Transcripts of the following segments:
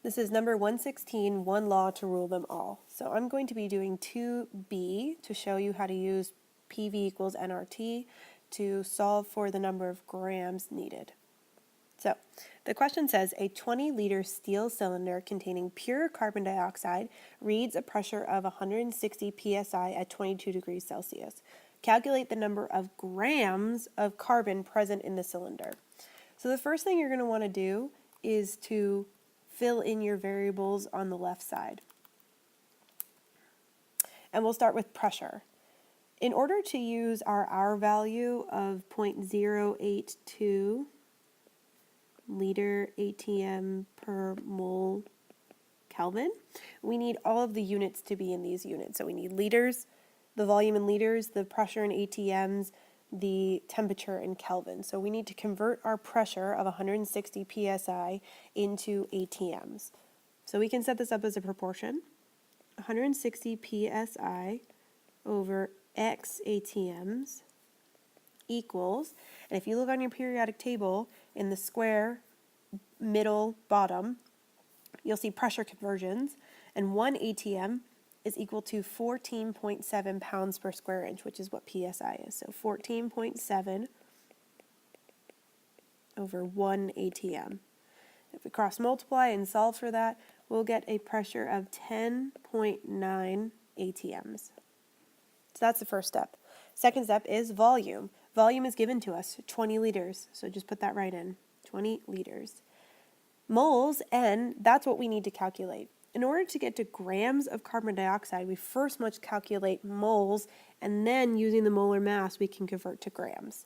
This is number 116, one law to rule them all. So I'm going to be doing 2b to show you how to use PV equals nRT to solve for the number of grams needed. So the question says a 20-liter steel cylinder containing pure carbon dioxide reads a pressure of 160 psi at 22 degrees Celsius. Calculate the number of grams of carbon present in the cylinder. So the first thing you're going to want to do is to fill in your variables on the left side. And we'll start with pressure. In order to use our R value of 0.082 liter ATM per mole Kelvin, we need all of the units to be in these units. So we need liters, the volume in liters, the pressure in ATMs, the temperature in Kelvin. So we need to convert our pressure of 160 psi into ATMs. So we can set this up as a proportion. 160 psi over x ATMs equals, and if you look on your periodic table in the square middle bottom, you'll see pressure conversions, and 1 ATM is equal to 14.7 pounds per square inch, which is what PSI is. So 14.7 over 1 ATM. If we cross multiply and solve for that, we'll get a pressure of 10.9 ATMs. So that's the first step. Second step is volume. Volume is given to us, 20 liters. So just put that right in, 20 liters. Moles, N, that's what we need to calculate. In order to get to grams of carbon dioxide, we first must calculate moles, and then using the molar mass, we can convert to grams.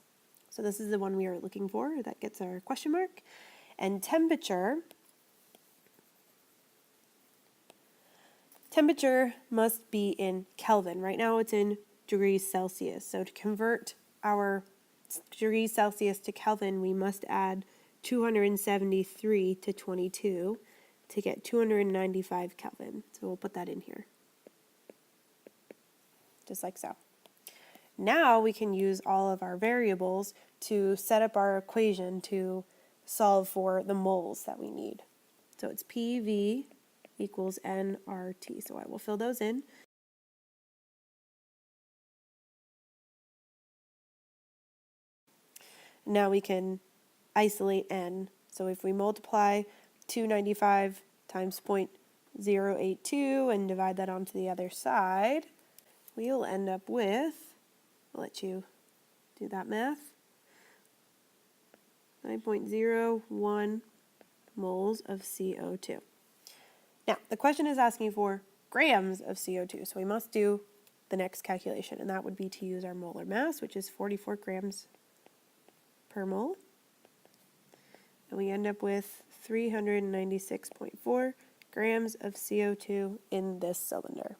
So this is the one we are looking for. That gets our question mark. And temperature must be in Kelvin. Right now it's in degrees Celsius. So to convert our degrees Celsius to Kelvin, we must add 273 to 22 to get 295 Kelvin. So we'll put that in here, just like so. Now we can use all of our variables to set up our equation to solve for the moles that we need. So it's PV equals nRT. So I will fill those in. Now we can isolate N. So if we multiply 295 times 0.082 and divide that onto the other side, we'll end up with, I'll let you do that math, 9.01 moles of CO2. Now, the question is asking for grams of CO2, so we must do the next calculation, and that would be to use our molar mass, which is 44 grams per mole. And we end up with 396.4 grams of CO2 in this cylinder.